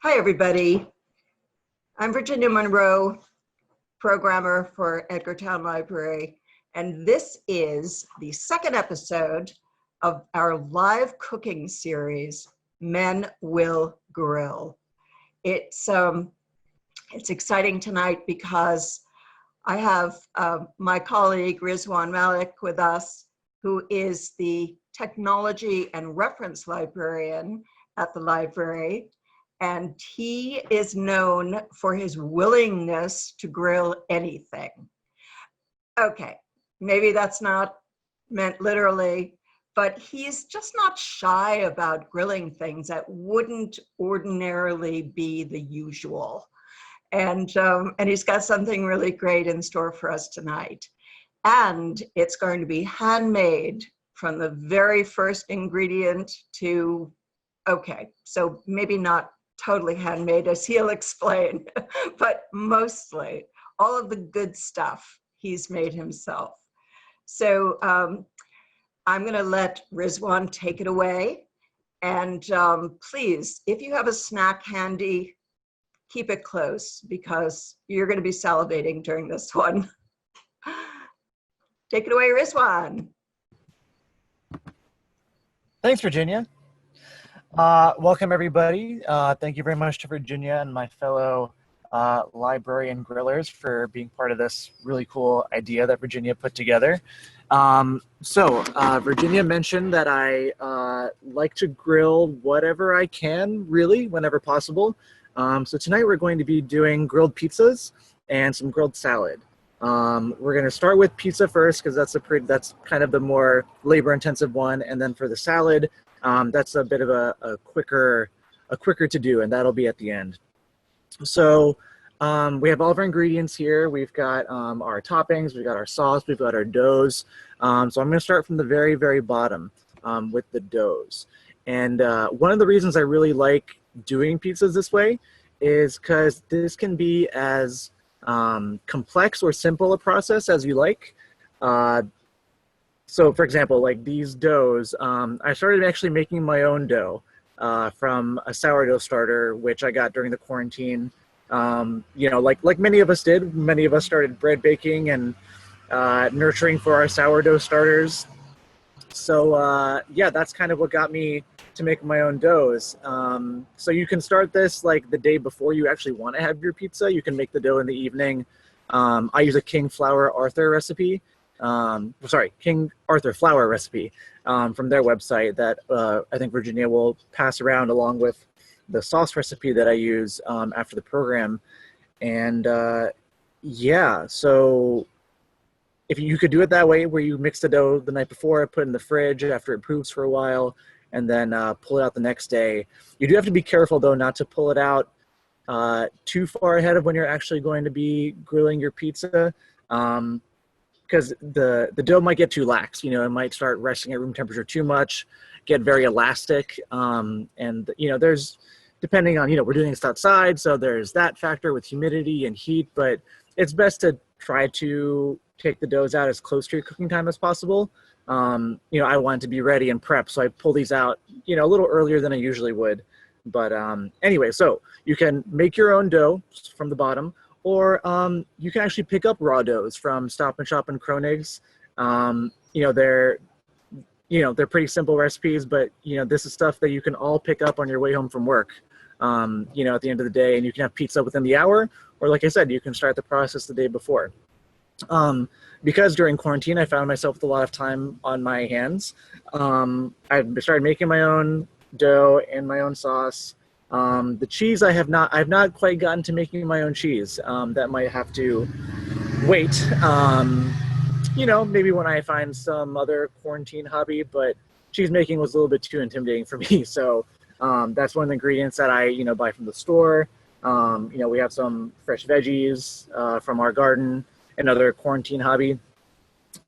Hi, everybody. I'm Virginia Monroe, programmer for Edgartown Library, and this is the second episode of our live cooking series, Men Will Grill. It's exciting tonight because I have my colleague Rizwan Malik with us, who is the technology and reference librarian at the library. And he is known for his willingness to grill anything. Okay, maybe that's not meant literally, but he's just not shy about grilling things that wouldn't ordinarily be the usual. And he's got something really great in store for us tonight. And it's going to be handmade from the very first ingredient to, okay, so maybe not totally handmade, as he'll explain, but mostly all of the good stuff he's made himself. So I'm going to let Rizwan take it away. And please, if you have a snack handy, keep it close because you're going to be salivating during this one. Take it away, Rizwan. Thanks, Virginia. Welcome, everybody. Thank you very much to Virginia and my fellow librarian grillers for being part of this really cool idea that Virginia put together. Virginia mentioned that I like to grill whatever I can, really, whenever possible. So tonight we're going to be doing grilled pizzas and some grilled salad. We're going to start with pizza first because that's kind of the more labor-intensive one, and then for the salad, that's a bit of a quicker to do, and that'll be at the end. So we have all of our ingredients here. We've got our toppings, we've got our sauce, we've got our doughs. So I'm going to start from the very, very bottom with the doughs. And one of the reasons I really like doing pizzas this way is because this can be as complex or simple a process as you like. So for example, like these doughs, I started actually making my own dough from a sourdough starter, which I got during the quarantine. You know, like many of us did. Many of us started bread baking and nurturing for our sourdough starters. So yeah, that's kind of what got me to make my own doughs. So you can start this like the day before you actually want to have your pizza. You can make the dough in the evening. I use a King Arthur recipe. King Arthur flour recipe from their website that I think Virginia will pass around along with the sauce recipe that I use after the program. And yeah, so if you could do it that way, where you mix the dough the night before, put it in the fridge after it proves for a while, and then pull it out the next day. You do have to be careful, though, not to pull it out too far ahead of when you're actually going to be grilling your pizza. Because the dough might get too lax. You know, it might start resting at room temperature too much, get very elastic. And, you know, there's, depending on, you know, we're doing this outside, so there's that factor with humidity and heat, but it's best to try to take the doughs out as close to your cooking time as possible. You know, I want to be ready and prepped, so I pull these out, you know, a little earlier than I usually would. But anyway, so you can make your own dough from the bottom, or you can actually pick up raw doughs from Stop and Shop and Kronig's. You know, they're pretty simple recipes, but you know, this is stuff that you can all pick up on your way home from work. You know, at the end of the day, and you can have pizza within the hour, or like I said, you can start the process the day before. Because during quarantine, I found myself with a lot of time on my hands. I started making my own dough and my own sauce. The cheese, I've not quite gotten to making my own cheese. That might have to wait. You know, maybe when I find some other quarantine hobby, but cheese making was a little bit too intimidating for me. So that's one of the ingredients that I, you know, buy from the store. You know, we have some fresh veggies from our garden, another quarantine hobby.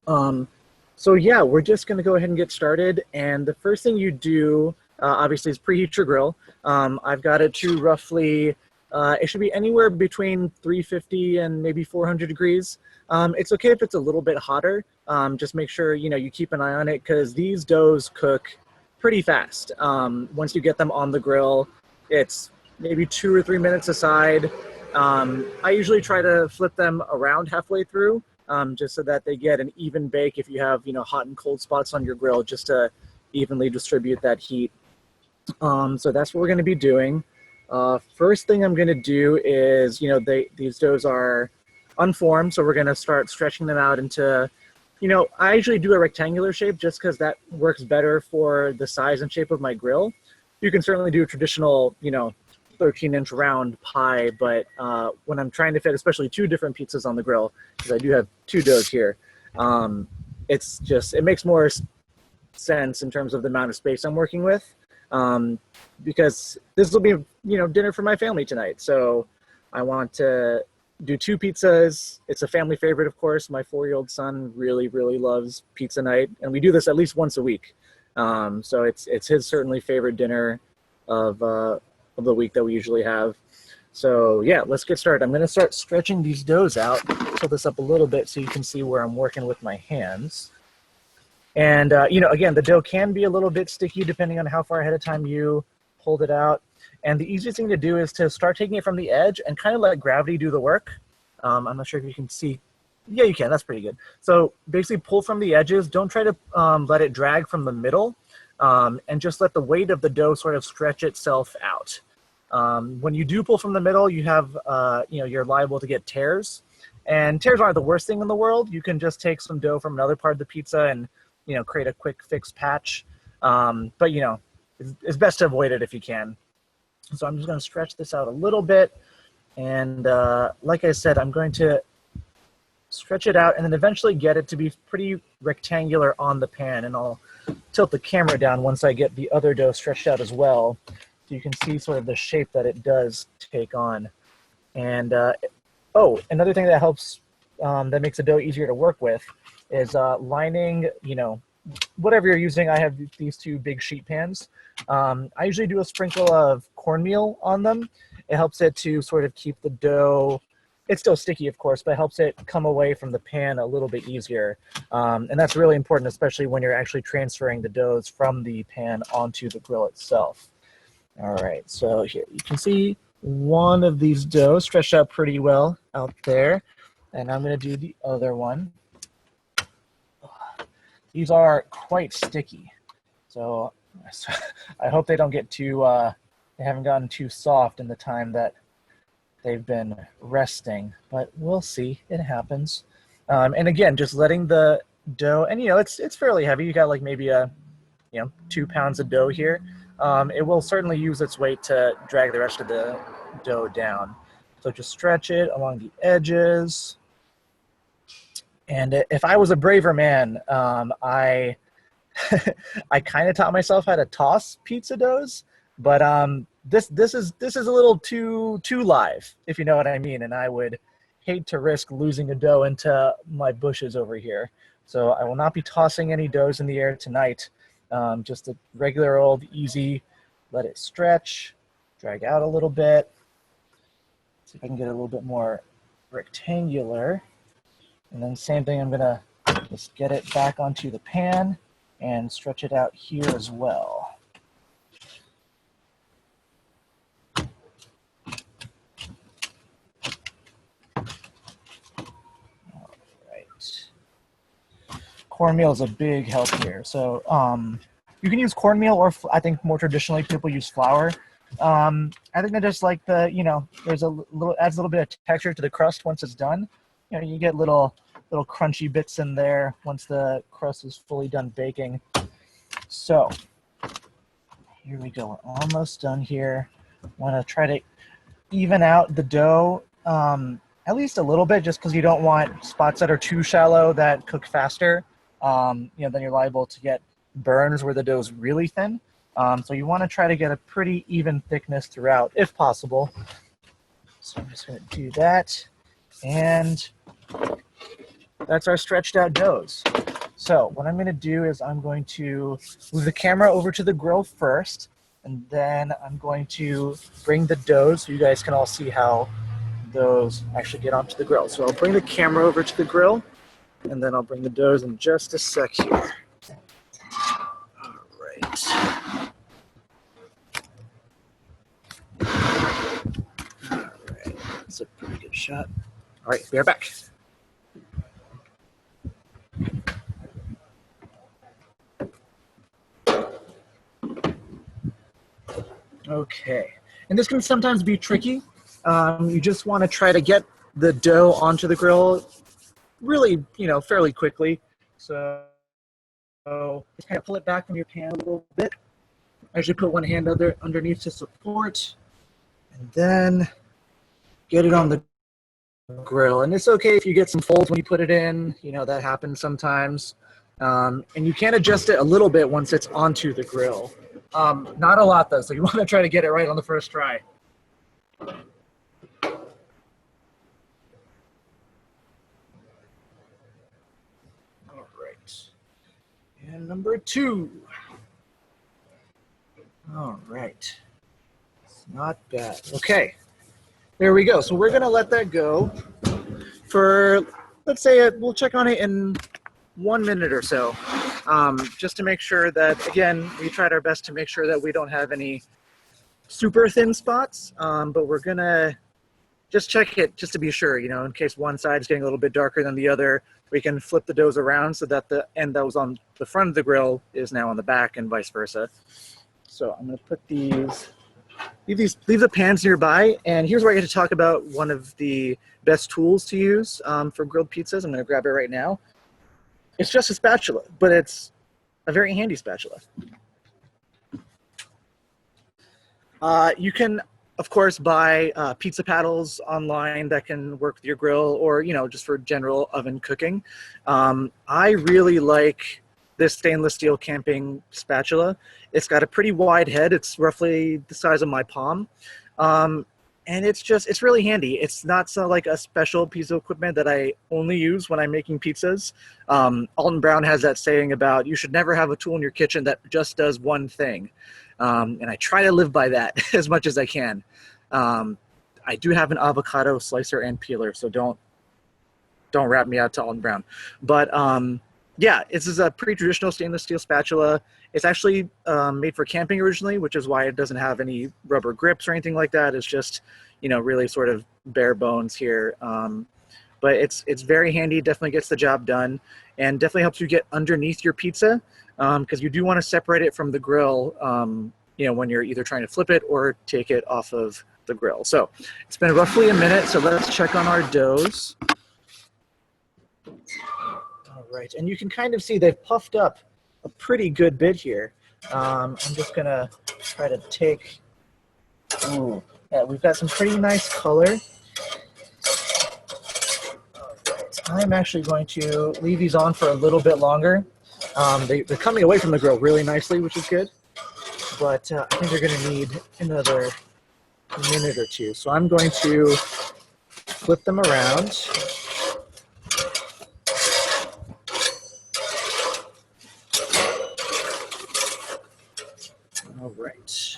So yeah, we're just gonna go ahead and get started. And the first thing you do, obviously, is preheat your grill. I've got it to roughly, it should be anywhere between 350 and maybe 400 degrees. It's okay if it's a little bit hotter. Just make sure, you know, you keep an eye on it because these doughs cook pretty fast. Once you get them on the grill, it's maybe 2 or 3 minutes aside. I usually try to flip them around halfway through, just so that they get an even bake if you have, hot and cold spots on your grill, just to evenly distribute that heat. So that's what we're going to be doing. First thing I'm going to do is, these doughs are unformed, so we're going to start stretching them out into, I usually do a rectangular shape just because that works better for the size and shape of my grill. You can certainly do a traditional, 13-inch round pie, but when I'm trying to fit especially two different pizzas on the grill, because I do have two doughs here, it makes more sense in terms of the amount of space I'm working with, because this will be, dinner for my family tonight. So I want to do two pizzas. It's a family favorite, of course. My 4-year-old son really, really loves pizza night, and we do this at least once a week. So it's his certainly favorite dinner of the week that we usually have. So yeah, let's get started. I'm going to start stretching these doughs out. Pull this up a little bit so you can see where I'm working with my hands. And, again, the dough can be a little bit sticky depending on how far ahead of time you pulled it out. And the easiest thing to do is to start taking it from the edge and kind of let gravity do the work. I'm not sure if you can see. Yeah, you can. That's pretty good. So basically pull from the edges. Don't try to let it drag from the middle, and just let the weight of the dough sort of stretch itself out. When you do pull from the middle, you have, you're liable to get tears. And tears aren't the worst thing in the world. You can just take some dough from another part of the pizza and create a quick fix patch. But, it's best to avoid it if you can. So I'm just going to stretch this out a little bit. And like I said, I'm going to stretch it out and then eventually get it to be pretty rectangular on the pan. And I'll tilt the camera down once I get the other dough stretched out as well, so you can see sort of the shape that it does take on. And, another thing that helps, that makes the dough easier to work with is lining, whatever you're using. I have these two big sheet pans. I usually do a sprinkle of cornmeal on them. It helps it to sort of keep the dough, it's still sticky, of course, but it helps it come away from the pan a little bit easier. And that's really important, especially when you're actually transferring the doughs from the pan onto the grill itself. All right, so here you can see one of these doughs stretched out pretty well out there. And I'm going to do the other one. These are quite sticky, so I hope they don't get too, they haven't gotten too soft in the time that they've been resting, but we'll see. It happens. And again, just letting the dough, and it's fairly heavy. You got like maybe 2 pounds of dough here. It will certainly use its weight to drag the rest of the dough down. So just stretch it along the edges. And if I was a braver man, I I kind of taught myself how to toss pizza doughs, but this is a little too live, if you know what I mean. And I would hate to risk losing a dough into my bushes over here. So I will not be tossing any doughs in the air tonight. Just a regular old easy, let it stretch, drag out a little bit. See if I can get a little bit more rectangular. And then same thing, I'm gonna just get it back onto the pan and stretch it out here as well. All right. Cornmeal is a big help here. So you can use cornmeal, or I think more traditionally people use flour. I think I just like the, there's adds a little bit of texture to the crust once it's done. You get little crunchy bits in there once the crust is fully done baking. So here we go. We're almost done here. Want to try to even out the dough at least a little bit, just because you don't want spots that are too shallow that cook faster. Then you're liable to get burns where the dough is really thin. So you want to try to get a pretty even thickness throughout, if possible. So I'm just going to do that. And that's our stretched out doughs. So what I'm going to do is I'm going to move the camera over to the grill first, and then I'm going to bring the doughs so you guys can all see how those actually get onto the grill. So I'll bring the camera over to the grill, and then I'll bring the doughs in just a sec here. All right. That's a pretty good shot. All right, we are back. Okay, and this can sometimes be tricky. You just want to try to get the dough onto the grill really, fairly quickly. So just kind of pull it back from your pan a little bit. Actually put one hand underneath to support, and then get it on the grill. And it's okay if you get some folds when you put it in, that happens sometimes. And you can adjust it a little bit once it's onto the grill. Not a lot though, so you want to try to get it right on the first try. All right. And number 2. All right. It's not bad. Okay. There we go. So we're going to let that go for, let's say, we'll check on it in 1 minute or so, just to make sure that, again, we tried our best to make sure that we don't have any super thin spots, but we're going to just check it just to be sure, in case one side is getting a little bit darker than the other. We can flip the doughs around so that the end that was on the front of the grill is now on the back and vice versa. So I'm going to put leave the pans nearby, and here's where I get to talk about one of the best tools to use for grilled pizzas. I'm going to grab it right now. It's just a spatula, but it's a very handy spatula. You can, of course, buy pizza paddles online that can work with your grill, or just for general oven cooking. I really like this stainless steel camping spatula. It's got a pretty wide head. It's roughly the size of my palm. And it's really handy. It's not like a special piece of equipment that I only use when I'm making pizzas. Alton Brown has that saying about you should never have a tool in your kitchen that just does one thing. And I try to live by that as much as I can. I do have an avocado slicer and peeler, so don't wrap me out to Alton Brown. But yeah, this is a pretty traditional stainless steel spatula. It's actually made for camping originally, which is why it doesn't have any rubber grips or anything like that. It's just, really sort of bare bones here. But it's very handy, definitely gets the job done, and definitely helps you get underneath your pizza, because you do want to separate it from the grill, when you're either trying to flip it or take it off of the grill. So it's been roughly a minute, so let's check on our doughs. All right, and you can kind of see they've puffed up a pretty good bit here. I'm just gonna try to take, yeah, we've got some pretty nice color. All right, I'm actually going to leave these on for a little bit longer. They're coming away from the grill really nicely, which is good, but I think they're gonna need another minute or two. So I'm going to flip them around. All right.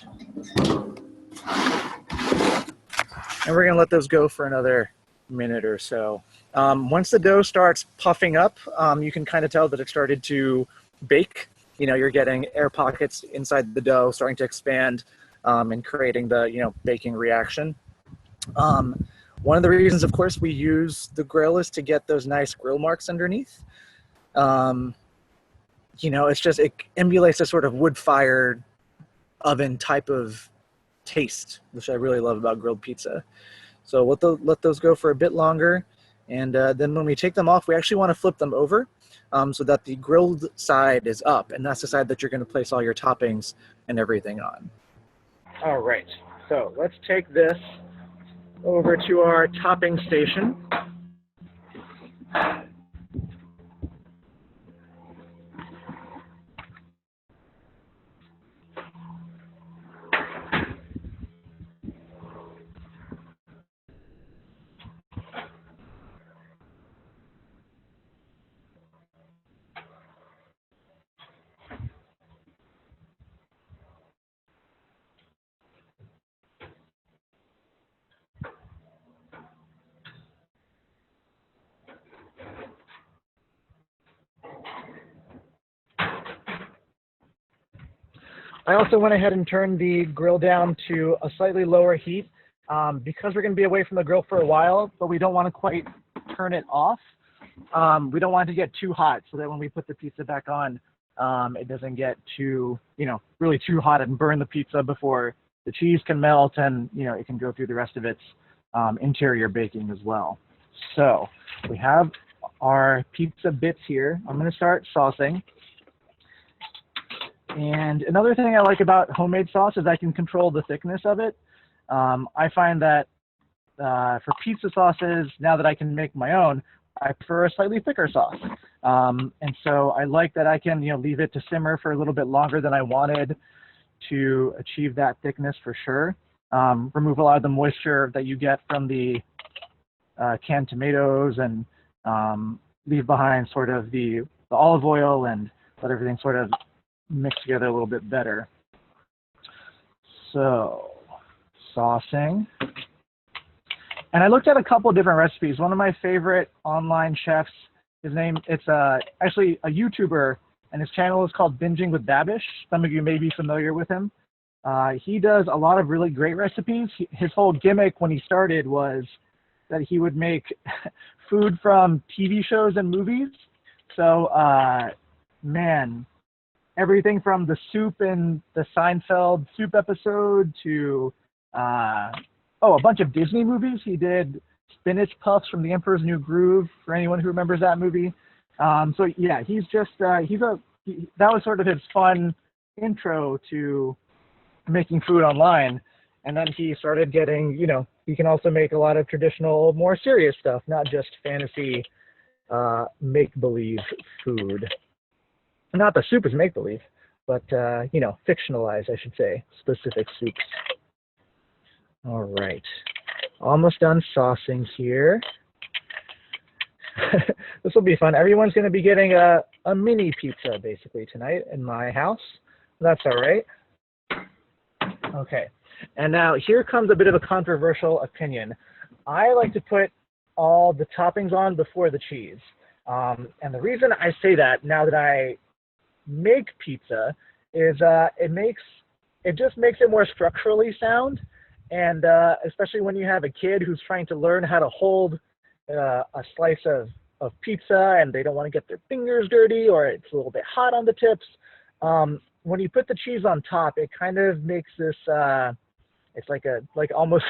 And we're going to let those go for another minute or so. Once the dough starts puffing up, you can kind of tell that it started to bake. You're getting air pockets inside the dough starting to expand and creating the, baking reaction. One of the reasons, of course, we use the grill is to get those nice grill marks underneath. It emulates a sort of wood-fired oven type of taste, which I really love about grilled pizza. So let those go for a bit longer, and then when we take them off, we actually want to flip them over so that the grilled side is up, and that's the side that you're going to place all your toppings and everything on. All right, so let's take this over to our topping station. I also went ahead and turned the grill down to a slightly lower heat because we're going to be away from the grill for a while, but we don't want to quite turn it off. We don't want it to get too hot so that when we put the pizza back on, it doesn't get too, really too hot and burn the pizza before the cheese can melt and, it can go through the rest of its interior baking as well. So we have our pizza bits here. I'm going to start saucing. And another thing I like about homemade sauce is I can control the thickness of it. I find that for pizza sauces, now that I can make my own, I prefer a slightly thicker sauce. And so I like that I can, leave it to simmer for a little bit longer than I wanted to achieve that thickness for sure. Remove a lot of the moisture that you get from the canned tomatoes and leave behind sort of the olive oil and let everything sort of mix together a little bit better. So, saucing. And I looked at a couple different recipes. One of my favorite online chefs, it's actually a YouTuber, and his channel is called Binging with Babish. Some of you may be familiar with him. He does a lot of really great recipes. His whole gimmick when he started was that he would make food from TV shows and movies. So, man, everything from the soup in the Seinfeld soup episode to a bunch of Disney movies. He did Spinach Puffs from The Emperor's New Groove, for anyone who remembers that movie. So yeah, he's just, that was sort of his fun intro to making food online. And then he started getting, he can also make a lot of traditional, more serious stuff, not just fantasy make-believe food. Not the soup is make-believe, but, fictionalized, I should say, specific soups. All right, almost done saucing here. This will be fun. Everyone's going to be getting a mini pizza, basically, tonight in my house. That's all right. Okay, and now here comes a bit of a controversial opinion. I like to put all the toppings on before the cheese. And the reason I say that, now that I make pizza, is it just makes it more structurally sound. And especially when you have a kid who's trying to learn how to hold a slice of pizza and they don't want to get their fingers dirty or it's a little bit hot on the tips. When you put the cheese on top, it kind of makes this, it's like almost,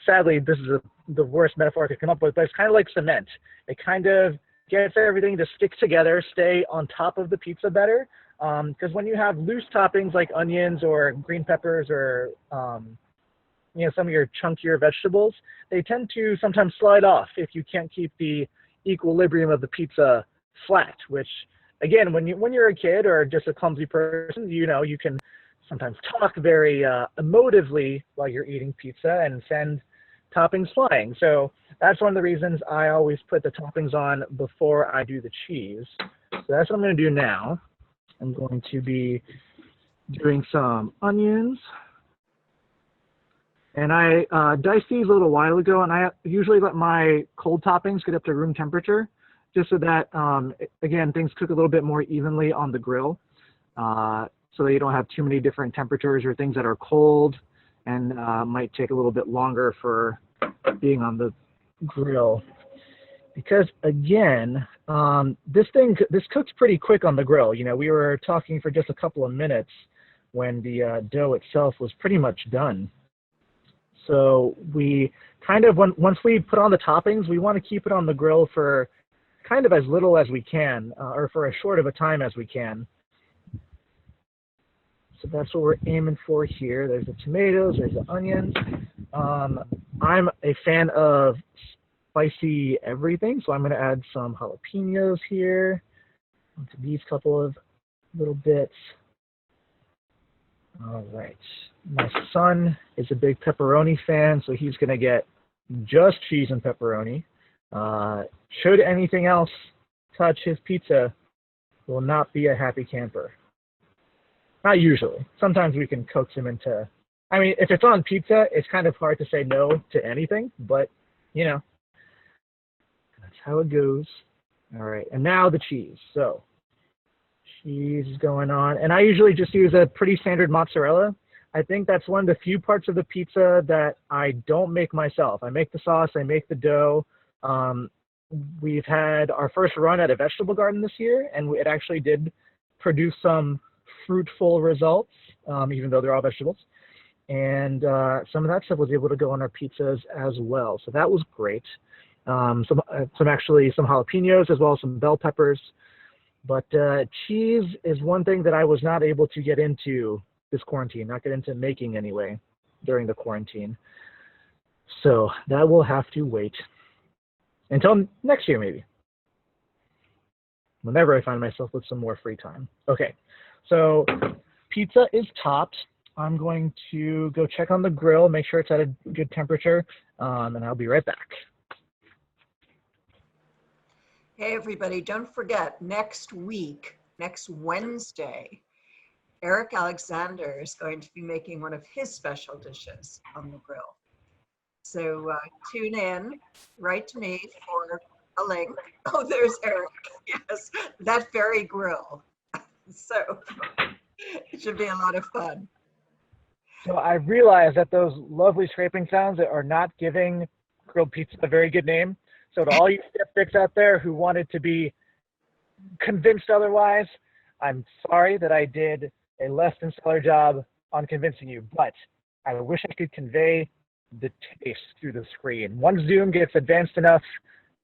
sadly, this is the worst metaphor I could come up with, but it's kind of like cement. It kind of gets everything to stick together, stay on top of the pizza better. Because when you have loose toppings like onions or green peppers or some of your chunkier vegetables, they tend to sometimes slide off if you can't keep the equilibrium of the pizza flat, which, again, when you're a kid or just a clumsy person, you can sometimes talk very emotively while you're eating pizza and send toppings flying. So that's one of the reasons I always put the toppings on before I do the cheese. So that's what I'm going to do now. I'm going to be doing some onions. And I diced these a little while ago, and I usually let my cold toppings get up to room temperature, just so that, again, things cook a little bit more evenly on the grill, so that you don't have too many different temperatures or things that are cold and might take a little bit longer for being on the grill. Because, again, this cooks pretty quick on the grill. We were talking for just a couple of minutes when the dough itself was pretty much done. So we kind of, once we put on the toppings, we want to keep it on the grill for kind of as little as we can, or for as short of a time as we can. So that's what we're aiming for here. There's the tomatoes, there's the onions. I'm a fan of spicy everything, so I'm going to add some jalapenos here onto these couple of little bits. All right. My son is a big pepperoni fan, so he's going to get just cheese and pepperoni. Should anything else touch his pizza, will not be a happy camper. Not usually. Sometimes we can coax him into, if it's on pizza, it's kind of hard to say no to anything, but, that's how it goes. All right, and now the cheese. So cheese is going on, and I usually just use a pretty standard mozzarella, I think that's one of the few parts of the pizza that I don't make myself. I make the sauce, I make the dough. Um, we've had our first run at a vegetable garden this year, and it actually did produce some fruitful results, even though they're all vegetables. And some of that stuff was able to go on our pizzas as well. So that was great. Some jalapenos as well as some bell peppers. But cheese is one thing that I was not able to get into this quarantine, not get into making anyway during the quarantine. So that will have to wait until next year maybe, whenever I find myself with some more free time. Okay, so pizza is topped. I'm going to go check on the grill, make sure it's at a good temperature, and I'll be right back. Hey, everybody, don't forget, next week, next Wednesday, Eric Alexander is going to be making one of his special dishes on the grill. So tune in, write to me for a link. Oh, there's Eric. Yes, that very grill. So it should be a lot of fun. So I realized that those lovely scraping sounds are not giving grilled pizza a very good name. So to all you skeptics out there who wanted to be convinced otherwise, I'm sorry that I did a less than stellar job on convincing you, but I wish I could convey the taste through the screen. Once Zoom gets advanced enough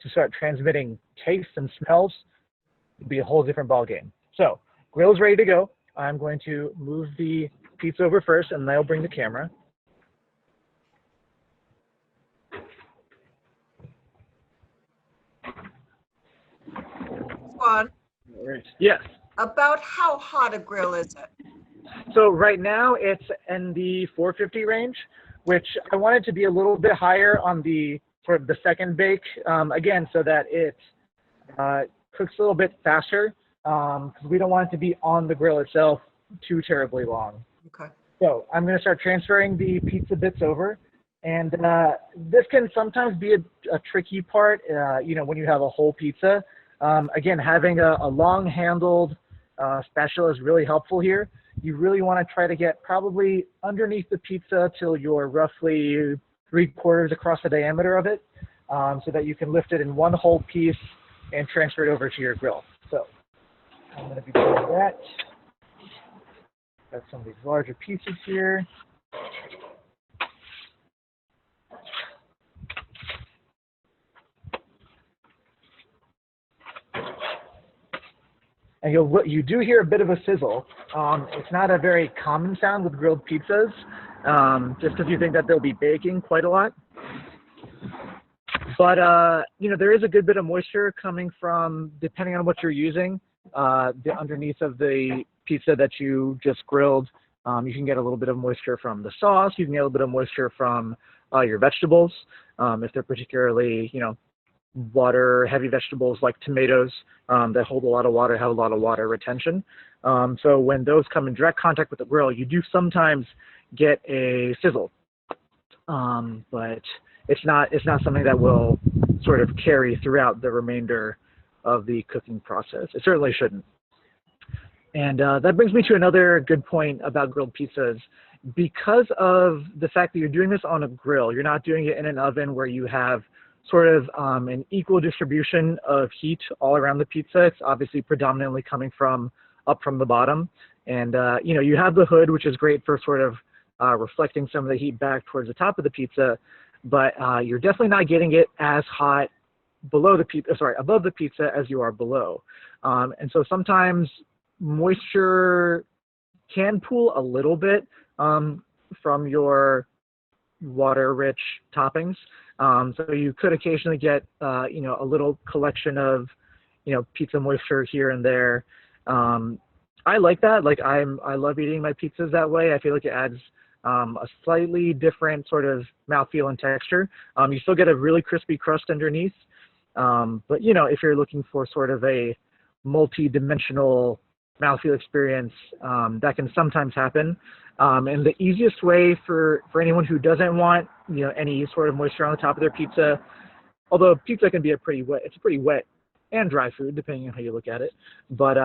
to start transmitting tastes and smells, it'll be a whole different ballgame. So grill's ready to go. I'm going to move the pizza over first, and then I'll bring the camera. Rizwan, yes. About how hot a grill is it? So right now it's in the 450 range, which I wanted to be a little bit higher on the sort of the second bake, again, so that it cooks a little bit faster, because we don't want it to be on the grill itself too terribly long. Okay. So I'm going to start transferring the pizza bits over, and this can sometimes be a tricky part, when you have a whole pizza. Again, having a long-handled spatula is really helpful here. You really want to try to get probably underneath the pizza till you're roughly 3/4 across the diameter of it, so that you can lift it in one whole piece and transfer it over to your grill. So I'm going to be doing that. Got some of these larger pieces here. And you do hear a bit of a sizzle. It's not a very common sound with grilled pizzas, just because you think that they'll be baking quite a lot. But, there is a good bit of moisture coming from, depending on what you're using, the underneath of the pizza that you just grilled. You can get a little bit of moisture from the sauce. You can get a little bit of moisture from your vegetables, if they're particularly, water heavy vegetables like tomatoes that hold a lot of water, have a lot of water retention. So when those come in direct contact with the grill, you do sometimes get a sizzle, but it's not something that will sort of carry throughout the remainder of the cooking process. It certainly shouldn't. And that brings me to another good point about grilled pizzas. Because of the fact that you're doing this on a grill, you're not doing it in an oven where you have sort of an equal distribution of heat all around the pizza. It's obviously predominantly coming up from the bottom. And, you have the hood, which is great for sort of reflecting some of the heat back towards the top of the pizza, but you're definitely not getting it as hot above the pizza as you are below. And so sometimes moisture can pool a little bit from your water-rich toppings. So you could occasionally get, a little collection of, pizza moisture here and there. I like that. Like I love eating my pizzas that way. I feel like it adds a slightly different sort of mouthfeel and texture. You still get a really crispy crust underneath. But, if you're looking for sort of a multi-dimensional mouthfeel experience, that can sometimes happen. And the easiest way for anyone who doesn't want, any sort of moisture on the top of their pizza, although pizza can be it's a pretty wet and dry food, depending on how you look at it. But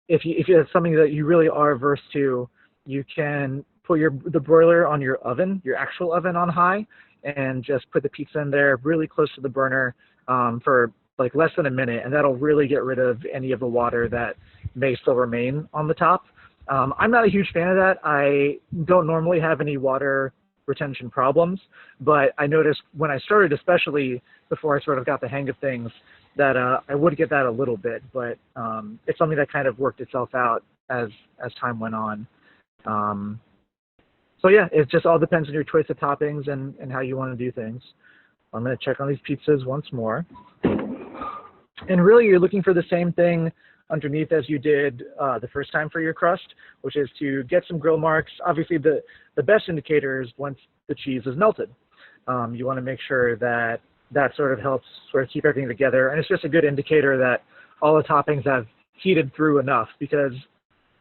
if you have something that you really are averse to, you can put the broiler on your oven, your actual oven on high, and just put the pizza in there really close to the burner for like less than a minute, and that'll really get rid of any of the water that may still remain on the top. I'm not a huge fan of that. I don't normally have any water retention problems, but I noticed when I started, especially before I sort of got the hang of things, that I would get that a little bit, but it's something that kind of worked itself out as time went on. So yeah, it just all depends on your choice of toppings and how you want to do things. I'm going to check on these pizzas once more. And really, you're looking for the same thing underneath as you did the first time for your crust, which is to get some grill marks. Obviously, the best indicator is once the cheese is melted. You want to make sure that that sort of helps sort of keep everything together. And it's just a good indicator that all the toppings have heated through enough, because,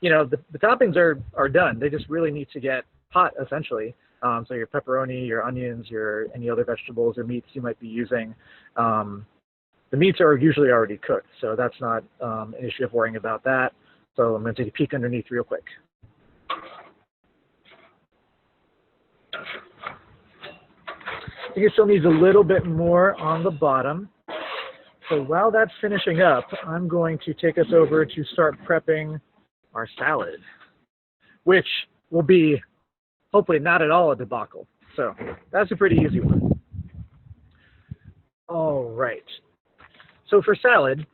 you know, the toppings are done. They just really need to get hot, essentially. So your pepperoni, your onions, your any other vegetables or meats you might be using, the meats are usually already cooked, so that's not an issue of worrying about that. So I'm going to take a peek underneath real quick. I think it still needs a little bit more on the bottom. So while that's finishing up, I'm going to take us over to start prepping our salad, which will be hopefully not at all a debacle. So that's a pretty easy one. All right. So for salad,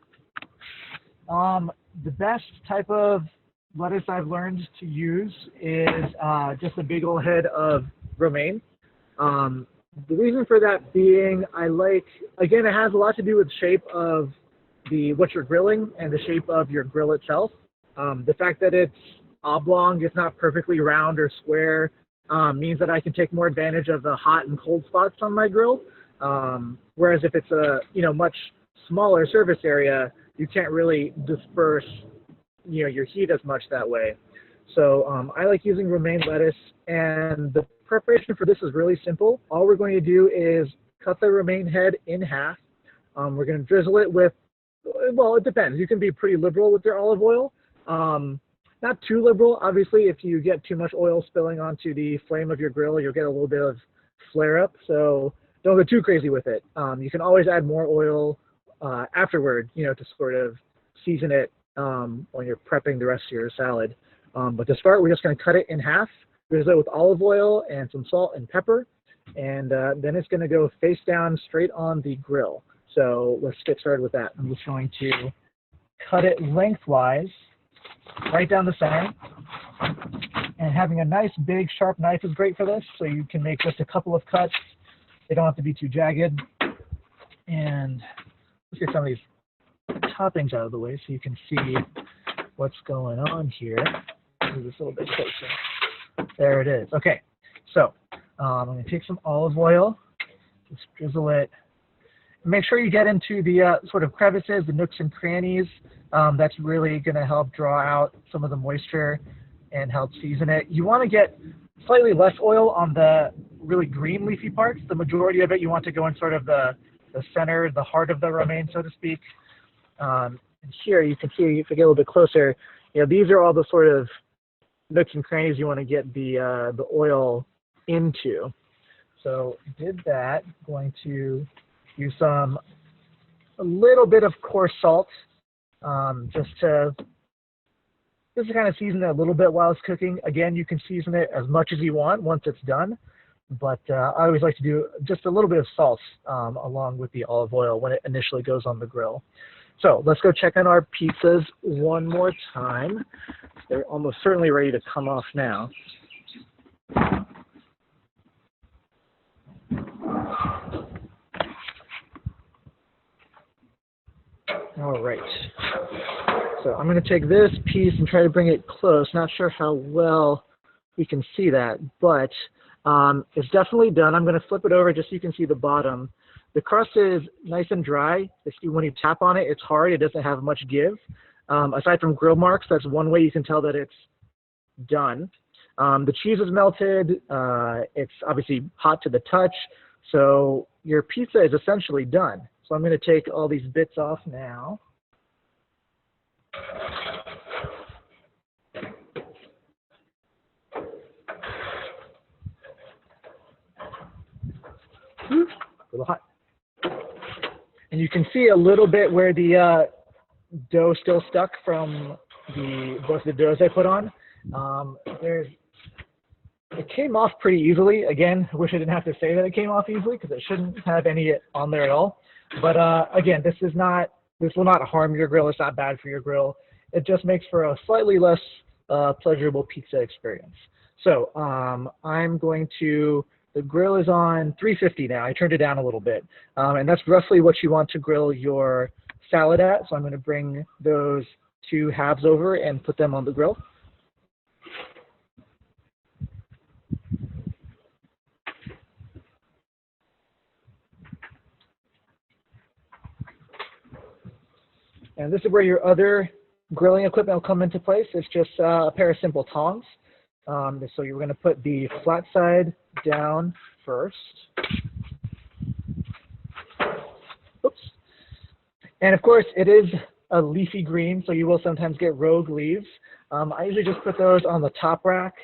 the best type of lettuce I've learned to use is just a big old head of romaine. The reason for that being, I like, again, it has a lot to do with the shape of what you're grilling and the shape of your grill itself. The fact that it's oblong, it's not perfectly round or square, means that I can take more advantage of the hot and cold spots on my grill. Whereas if it's a much smaller surface area, you can't really disperse your heat as much that way. So I like using romaine lettuce, and the preparation for this is really simple. All we're going to do is cut the romaine head in half. We're going to drizzle it with, well, it depends. You can be pretty liberal with your olive oil. Not too liberal. Obviously, if you get too much oil spilling onto the flame of your grill, you'll get a little bit of flare up. So don't go too crazy with it. You can always add more oil afterward, to sort of season it when you're prepping the rest of your salad. But to start, we're just going to cut it in half, drizzle it with olive oil and some salt and pepper, and then it's going to go face down straight on the grill. So let's get started with that. I'm just going to cut it lengthwise, right down the center. And having a nice big sharp knife is great for this, so you can make just a couple of cuts. They don't have to be too jagged. And let's get some of these toppings out of the way so you can see what's going on here. Move this a little bit closer. There it is. Okay, so I'm going to take some olive oil, just drizzle it. Make sure you get into the sort of crevices, the nooks and crannies. That's really going to help draw out some of the moisture and help season it. You want to get slightly less oil on the really green leafy parts. The majority of it you want to go in sort of the center, the heart of the romaine, so to speak. And here you can see, if you get a little bit closer, these are all the sort of nooks and crannies you want to get the oil into. So did that. Going to use a little bit of coarse salt, just to kind of season it a little bit while it's cooking. Again, you can season it as much as you want once it's done, but I always like to do just a little bit of salt along with the olive oil when it initially goes on the grill. So let's go check on our pizzas one more time. They're almost certainly ready to come off now. All right. So I'm going to take this piece and try to bring it close. Not sure how well we can see that, but it's definitely done. I'm going to flip it over just so you can see the bottom. The crust is nice and dry. When you tap on it, it's hard. It doesn't have much give. Aside from grill marks, that's one way you can tell that it's done. The cheese is melted. It's obviously hot to the touch. So your pizza is essentially done. So I'm going to take all these bits off now. a little hot. And you can see a little bit where the dough still stuck from both the doughs I put on. It came off pretty easily. Again, I wish I didn't have to say that it came off easily because it shouldn't have any on there at all. But again, this will not harm your grill. It's not bad for your grill. It just makes for a slightly less pleasurable pizza experience. So the grill is on 350 now. I turned it down a little bit. And that's roughly what you want to grill your salad at. So I'm going to bring those two halves over and put them on the grill. And this is where your other grilling equipment will come into place. It's just a pair of simple tongs. So you're going to put the flat side down first. Oops. And of course, it is a leafy green, so you will sometimes get rogue leaves. I usually just put those on the top rack,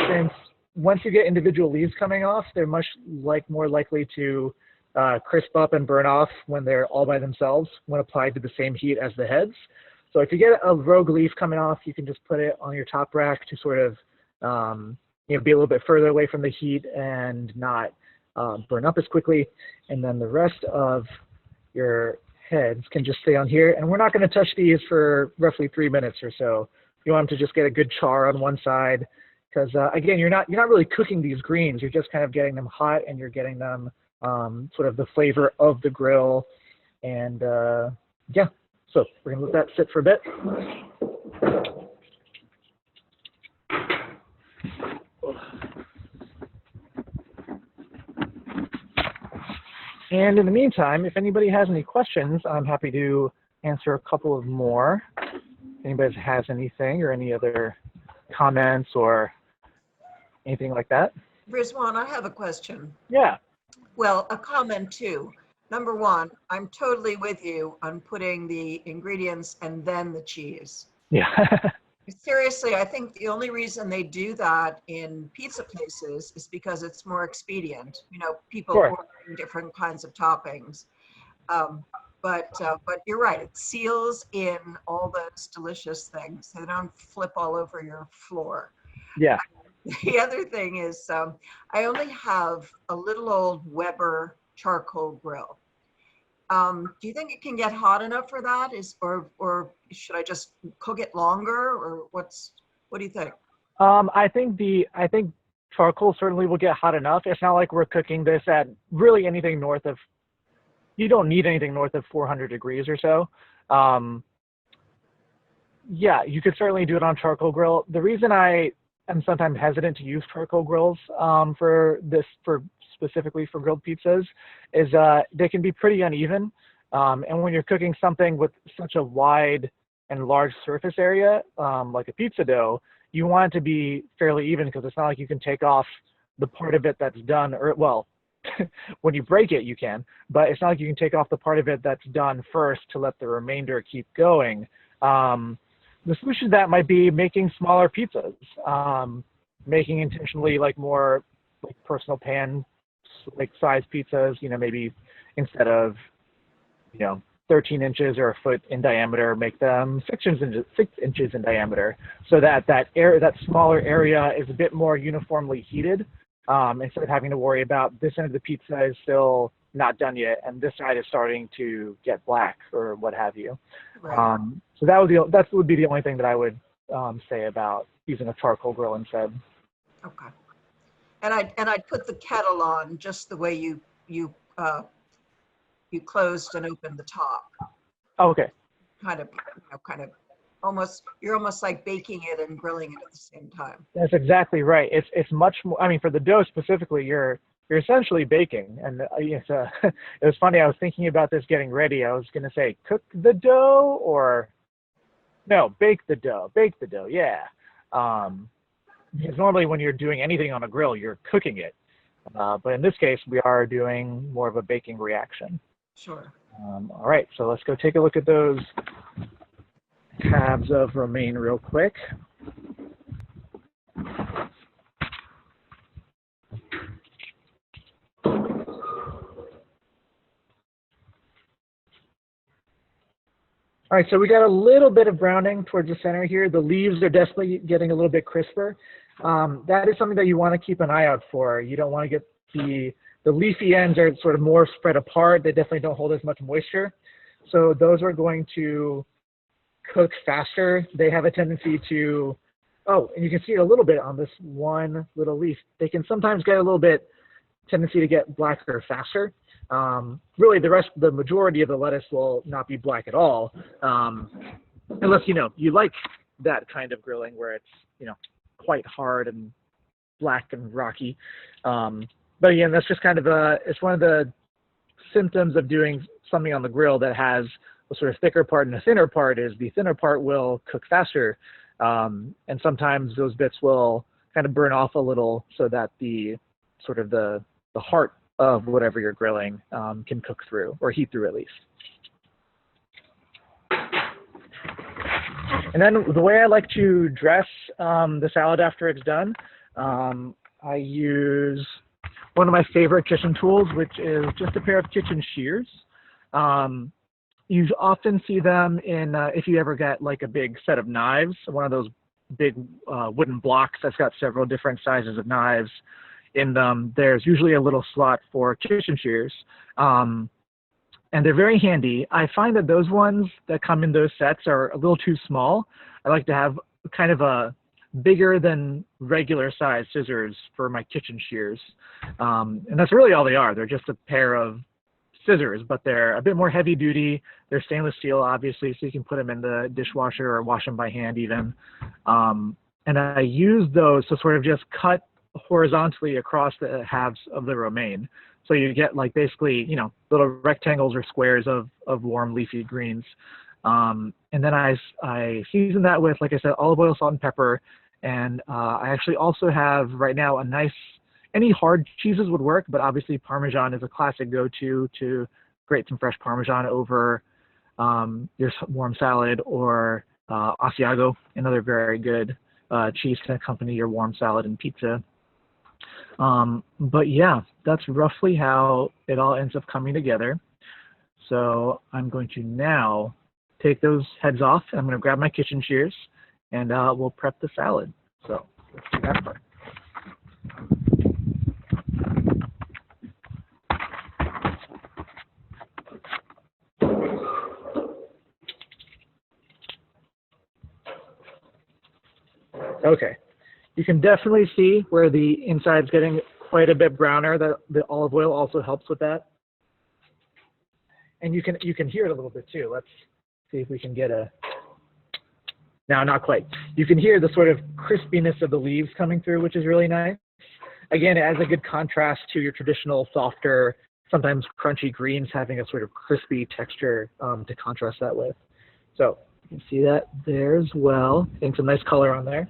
since once you get individual leaves coming off, they're much more likely to crisp up and burn off when they're all by themselves when applied to the same heat as the heads. So if you get a rogue leaf coming off, you can just put it on your top rack to sort of be a little bit further away from the heat and not burn up as quickly. And then the rest of your heads can just stay on here. And we're not going to touch these for roughly 3 minutes or so. You want them to just get a good char on one side because again, you're not really cooking these greens. You're just kind of getting them hot and you're getting them sort of the flavor of the grill. And yeah. So we're going to let that sit for a bit. And in the meantime, if anybody has any questions, I'm happy to answer a couple of more. If anybody has anything or any other comments or anything like that. Rizwan, I have a question. Yeah. Well, a comment too. Number one, I'm totally with you on putting the ingredients and then the cheese. Yeah. Seriously, I think the only reason they do that in pizza places is because it's more expedient. You know, people Sure. ordering different kinds of toppings. But you're right, it seals in all those delicious things. So they don't flip all over your floor. Yeah. The other thing is I only have a little old Weber charcoal grill. Do you think it can get hot enough for that? Or should I just cook it longer, or what do you think? I think charcoal certainly will get hot enough. It's not like we're cooking this at really anything north of. You don't need anything north of 400 degrees or so. Yeah, you could certainly do it on charcoal grill. The reason I am sometimes hesitant to use charcoal grills specifically for grilled pizzas is they can be pretty uneven. And when you're cooking something with such a wide and large surface area, like a pizza dough, you want it to be fairly even because it's not like you can take off the part of it that's done, or well, when you break it, you can, but it's not like you can take off the part of it that's done first to let the remainder keep going. The solution to that might be making smaller pizzas, making intentionally more personal pan size pizzas, maybe instead of 13 inches or a foot in diameter, make them 6 inches in diameter, so that that smaller area is a bit more uniformly heated, instead of having to worry about this end of the pizza is still not done yet and this side is starting to get black or what have you. Right. So that would be the only thing that I would say about using a charcoal grill instead. Okay. And I'd put the kettle on just the way you closed and opened the top. Oh, okay. Kind of you're almost like baking it and grilling it at the same time. That's exactly right. It's much more. I mean, for the dough specifically, you're essentially baking. And it was funny. I was thinking about this getting ready. I was going to say cook the dough or no, bake the dough. Bake the dough. Yeah. Because normally when you're doing anything on a grill, you're cooking it. But in this case, we are doing more of a baking reaction. Sure. All right, so let's go take a look at those halves of romaine real quick. All right, so we got a little bit of browning towards the center here. The leaves are definitely getting a little bit crisper. That is something that you want to keep an eye out for. You don't want to get the leafy ends are sort of more spread apart. They definitely don't hold as much moisture. So those are going to cook faster. They have a tendency to, oh, and you can see it a little bit on this one little leaf. They can sometimes get a little bit tendency to get blacker faster. Really, the majority of the lettuce will not be black at all, unless you like that kind of grilling where it's quite hard and black and rocky. But again, that's just kind of it's one of the symptoms of doing something on the grill that has a sort of thicker part and a thinner part. Is the thinner part will cook faster, and sometimes those bits will kind of burn off a little, so that the sort of the heart of whatever you're grilling can cook through, or heat through at least. And then the way I like to dress the salad after it's done, I use one of my favorite kitchen tools, which is just a pair of kitchen shears. You often see them in, if you ever get like a big set of knives, one of those big wooden blocks that's got several different sizes of knives in them, there's usually a little slot for kitchen shears. And they're very handy. I find that those ones that come in those sets are a little too small. I like to have kind of a bigger than regular size scissors for my kitchen shears. And that's really all they are. They're just a pair of scissors, but they're a bit more heavy duty. They're stainless steel, obviously, so you can put them in the dishwasher or wash them by hand even. And I use those to sort of just cut horizontally across the halves of the romaine. So you get like basically, little rectangles or squares of warm leafy greens. And then I season that with, like I said, olive oil, salt, and pepper. And I actually also have right now any hard cheeses would work, but obviously Parmesan is a classic go-to to grate some fresh Parmesan over your warm salad, or Asiago, another very good cheese to accompany your warm salad and pizza. But yeah, that's roughly how it all ends up coming together. So I'm going to now take those heads off. I'm going to grab my kitchen shears, and we'll prep the salad. So let's do that part. Okay, you can definitely see where the inside's getting quite a bit browner. The olive oil also helps with that. And you can hear it a little bit too. Let's see if we can get no, not quite. You can hear the sort of crispiness of the leaves coming through, which is really nice. Again, it adds a good contrast to your traditional softer, sometimes crunchy greens having a sort of crispy texture to contrast that with. So you can see that there as well. Getting some nice color on there.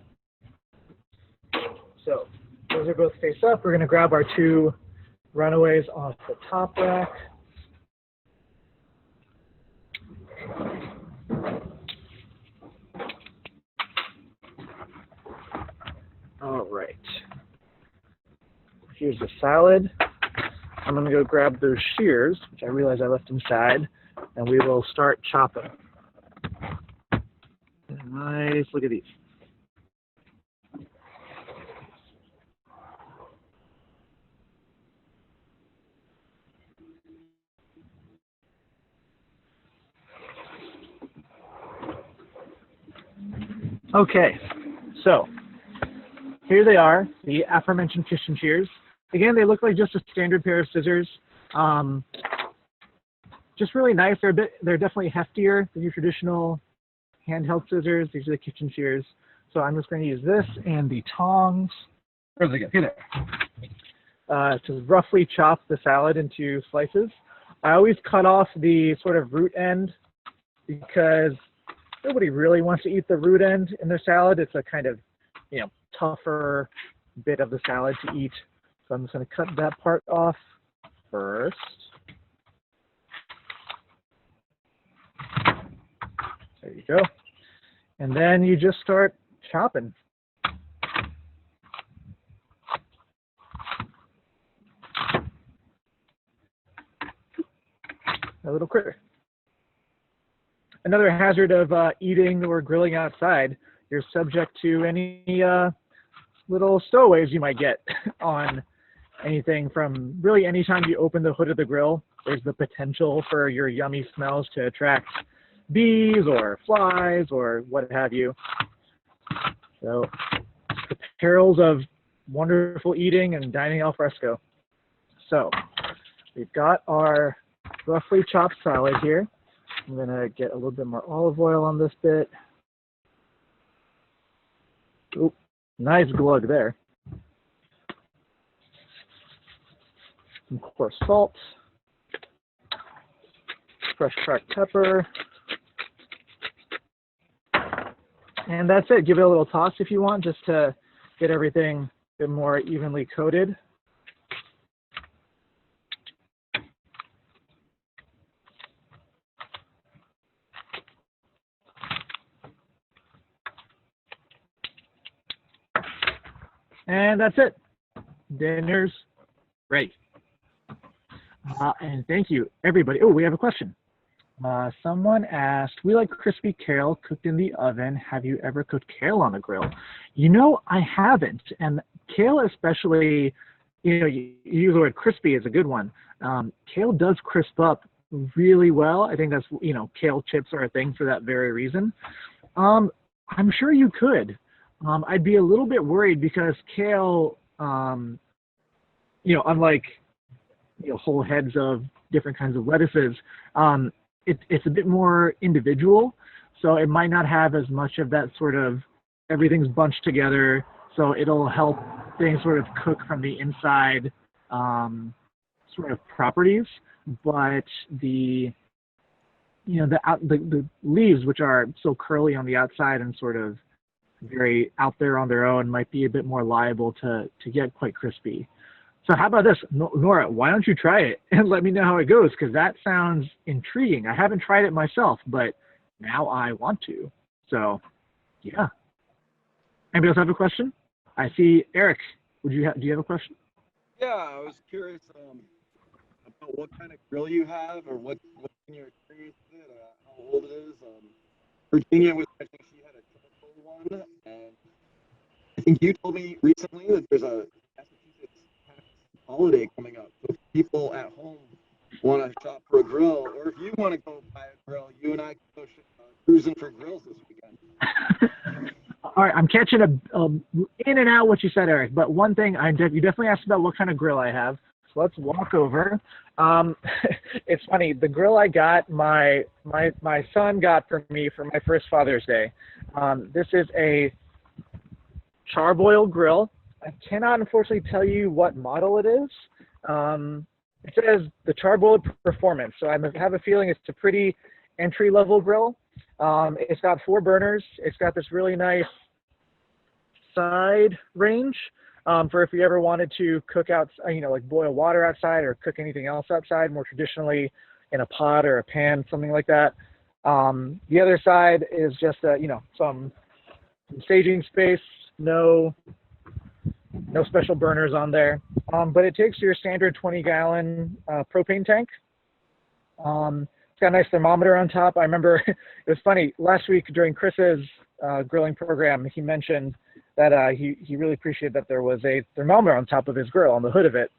So those are both face up. We're going to grab our two runaways off the top rack. All right. Here's the salad. I'm going to go grab those shears, which I realize I left inside, and we will start chopping. Nice. Look at these. Okay, so here they are, the aforementioned kitchen shears. Again, they look like just a standard pair of scissors. Just really nice. They're definitely heftier than your traditional handheld scissors. These are the kitchen shears. So I'm just going to use this and the tongs. Where's it go? Here there. To roughly chop the salad into slices. I always cut off the sort of root end because nobody really wants to eat the root end in their salad. It's a kind of, tougher bit of the salad to eat. So I'm just going to cut that part off first. There you go. And then you just start chopping. A little critter. another hazard of eating or grilling outside. You're subject to any little stowaways you might get on anything from really anytime you open the hood of the grill. There's the potential for your yummy smells to attract bees or flies or what have you. So the perils of wonderful eating and dining al fresco. So we've got our roughly chopped salad here. I'm gonna get a little bit more olive oil on this bit. Oop, nice glug there. Some coarse salt, fresh cracked pepper, and that's it. Give it a little toss if you want, just to get everything a bit more evenly coated. And that's it. Dinner's ready. And thank you, everybody. Oh, we have a question. Someone asked, we like crispy kale cooked in the oven. Have you ever cooked kale on the grill? You know, I haven't. And kale especially, you know, you use the word crispy is a good one. Kale does crisp up really well. I think that's, you know, kale chips are a thing for that very reason. I'm sure you could. I'd be a little bit worried because kale, you know, unlike, you know, whole heads of different kinds of lettuces, it's a bit more individual, so it might not have as much of that sort of everything's bunched together, so it'll help things sort of cook from the inside sort of properties, but the, you know, the leaves, which are so curly on the outside and sort of very out there on their own, might be a bit more liable to get quite crispy. So how about this, Nora, why don't you try it and let me know how it goes, because that sounds intriguing. I haven't tried it myself, but now I want to. So, yeah. Anybody else have a question? I see Eric. Do you have a question? Yeah, I was curious about what kind of grill you have, or what in your experience with it, how old it is. Virginia was mentioning she had a charcoal one, and I think you told me recently that there's a Massachusetts tax holiday coming up. So if people at home want to shop for a grill, or if you want to go buy a grill, you and I can go cruising for grills this weekend. All right, I'm catching in and out what you said, Eric. But one thing, you definitely asked about what kind of grill I have. So let's walk over. It's funny. The grill I got, my son got for me for my first Father's Day. This is a charbroil grill. I cannot unfortunately tell you what model it is. It says the charbroil performance. So I have a feeling it's a pretty entry-level grill. It's got 4 burners. It's got this really nice side range for if you ever wanted to cook out, you know, like boil water outside or cook anything else outside, more traditionally in a pot or a pan, something like that. The other side is just, you know, some staging space, no special burners on there. But it takes your standard 20-gallon propane tank. It's got a nice thermometer on top. I remember it was funny, last week during Chris's grilling program, he mentioned that he really appreciated that there was a thermometer on top of his grill, on the hood of it.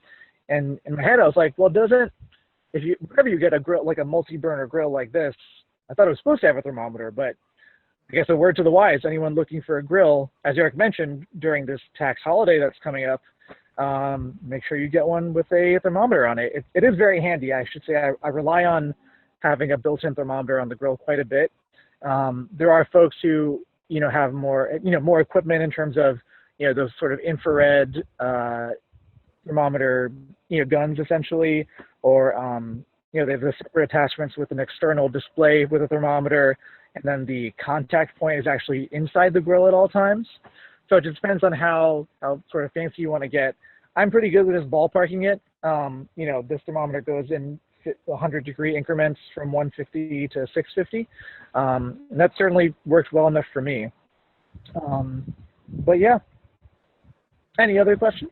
And in my head, I was like, well, whenever you get a grill, like a multi-burner grill like this, I thought it was supposed to have a thermometer, but I guess a word to the wise, anyone looking for a grill, as Eric mentioned, during this tax holiday that's coming up, make sure you get one with a thermometer on it. It is very handy, I should say. I rely on having a built-in thermometer on the grill quite a bit. There are folks who, you know, have more equipment in terms of, you know, those sort of infrared thermometer, you know, guns essentially, or, you know, they have the separate attachments with an external display with a thermometer, and then the contact point is actually inside the grill at all times. So it just depends on how sort of fancy you want to get. I'm pretty good with just ballparking it. You know, this thermometer goes in 100-degree increments from 150 to 650. And that certainly works well enough for me. But yeah. Any other questions?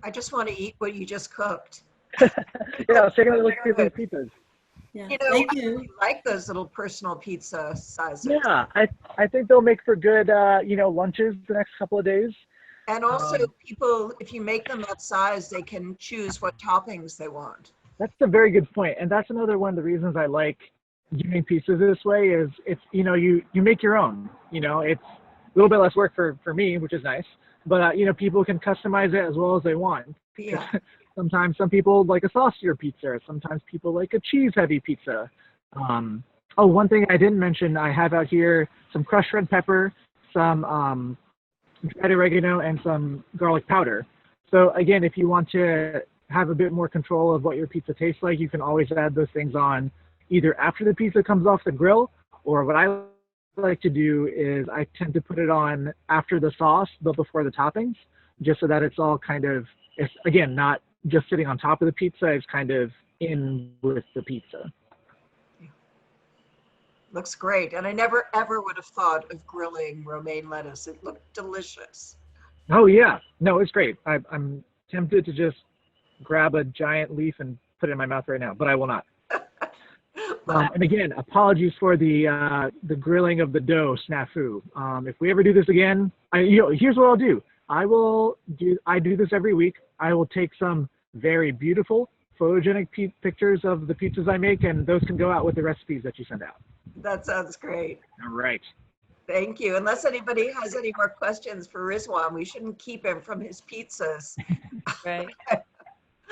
I just want to eat what you just cooked. Yeah, I was taking a look at these pizzas. Yeah, You know, thank I you. really like those little personal pizza sizes. Yeah, I think they'll make for good, lunches the next couple of days. And also Um, people, if you make them that size, they can choose what toppings they want. That's a very good point, and that's another one of the reasons I like doing pizzas this way. Is it's you make your own. It's a little bit less work for me, which is nice. But people can customize it as well as they want. Yeah. Sometimes some people like a saucier pizza. Sometimes people like a cheese-heavy pizza. One thing I didn't mention, I have out here some crushed red pepper, some dried oregano, and some garlic powder. So again, if you want to have a bit more control of what your pizza tastes like, you can always add those things on either after the pizza comes off the grill, or what I like to do is I tend to put it on after the sauce, but before the toppings, just so that it's all kind of, it's again, not just sitting on top of the pizza, it's kind of in with the pizza. Looks great. And I never ever would have thought of grilling romaine lettuce. It looked delicious. Oh yeah, no, it's great. I'm tempted to just grab a giant leaf and put it in my mouth right now, but I will not. And again, apologies for the grilling of the dough snafu. If we ever do this again, here's what I'll do. I do this every week. I will take some very beautiful photogenic pictures of the pizzas I make, and those can go out with the recipes that you send out. That sounds great. All right. Thank you. Unless anybody has any more questions for Rizwan, we shouldn't keep him from his pizzas. Right.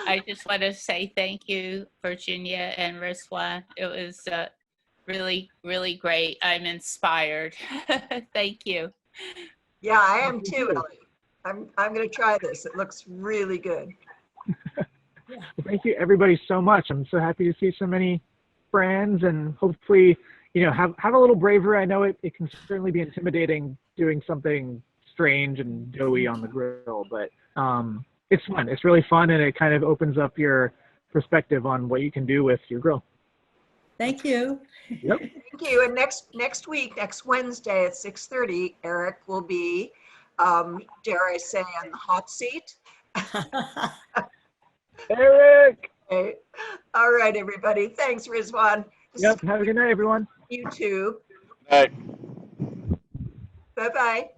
I just want to say thank you, Virginia and Rizwan. It was really, really great. I'm inspired. Thank you. Yeah, I am too, Ellie. I'm going to try this. It looks really good. Well, thank you everybody so much. I'm so happy to see so many friends, and hopefully, have a little bravery. I know it can certainly be intimidating doing something strange and doughy on the grill, but it's fun. It's really fun, and it kind of opens up your perspective on what you can do with your grill. Thank you. Yep. Thank you. And next week, next Wednesday at 6:30, Eric will be, dare I say, on the hot seat. Eric! Okay. All right, everybody. Thanks, Rizwan. Yep. Have a good night, everyone. You too. All right. Bye-bye.